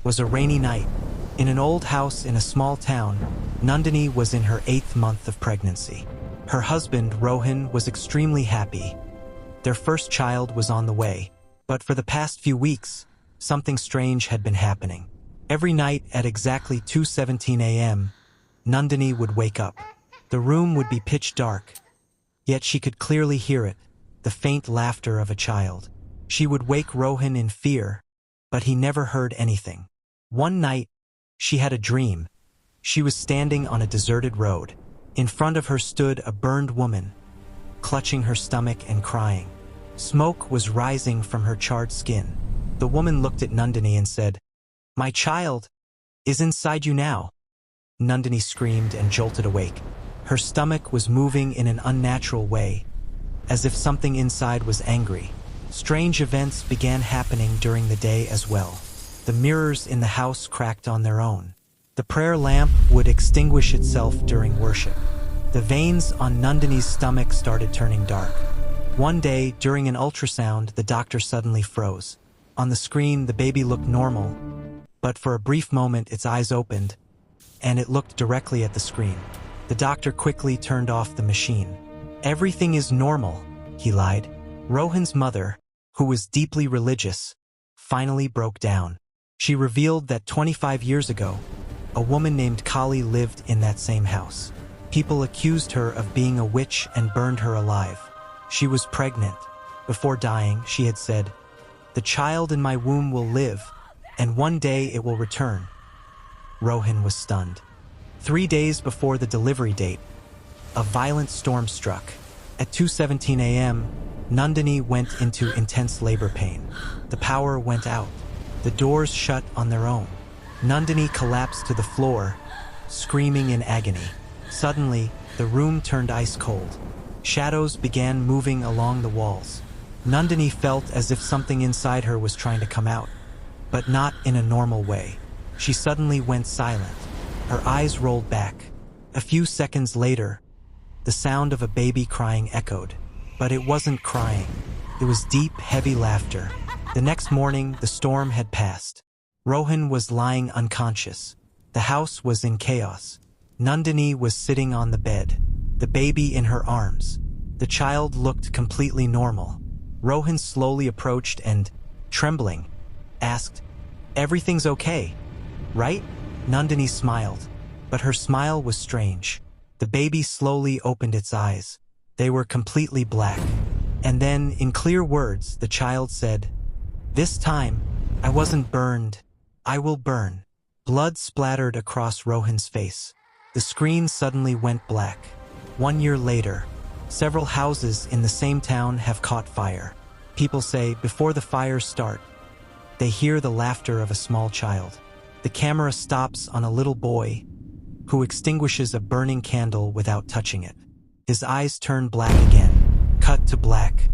was a rainy night. In an old house in a small town, Nandini was in her 8th month of pregnancy. Her husband, Rohan, was extremely happy. Their first child was on the way. But for the past few weeks, something strange had been happening. Every night at exactly 2:17 a.m., Nandini would wake up. The room would be pitch dark, yet she could clearly hear it, the faint laughter of a child. She would wake Rohan in fear, but he never heard anything. One night, she had a dream. She was standing on a deserted road. In front of her stood a burned woman, clutching her stomach and crying. Smoke was rising from her charred skin. The woman looked at Nandini and said, "My child is inside you now." Nandini screamed and jolted awake. Her stomach was moving in an unnatural way, as if something inside was angry. Strange events began happening during the day as well. The mirrors in the house cracked on their own. The prayer lamp would extinguish itself during worship. The veins on Nandini's stomach started turning dark. One day, during an ultrasound, the doctor suddenly froze. On the screen, the baby looked normal, but for a brief moment its eyes opened, and it looked directly at the screen. The doctor quickly turned off the machine. "Everything is normal," he lied. Rohan's mother, who was deeply religious, finally broke down. She revealed that 25 years ago, a woman named Kali lived in that same house. People accused her of being a witch and burned her alive. She was pregnant. Before dying, she had said, "The child in my womb will live, and one day it will return." Rohan was stunned. 3 days before the delivery date, a violent storm struck. At 2:17 a.m., Nandini went into intense labor pain. The power went out. The doors shut on their own. Nandini collapsed to the floor, screaming in agony. Suddenly, the room turned ice cold. Shadows began moving along the walls. Nandini felt as if something inside her was trying to come out, but not in a normal way. She suddenly went silent. Her eyes rolled back. A few seconds later, the sound of a baby crying echoed. But it wasn't crying. It was deep, heavy laughter. The next morning, the storm had passed. Rohan was lying unconscious. The house was in chaos. Nandini was sitting on the bed, the baby in her arms. The child looked completely normal. Rohan slowly approached and, trembling, asked, "Everything's okay, right?" Nandini smiled, but her smile was strange. The baby slowly opened its eyes. They were completely black. And then, in clear words, the child said, "This time, I wasn't burned. I will burn." Blood splattered across Rohan's face. The screen suddenly went black. 1 year later, several houses in the same town have caught fire. People say before the fires start, they hear the laughter of a small child. The camera stops on a little boy who extinguishes a burning candle without touching it. His eyes turn black again. Cut to black.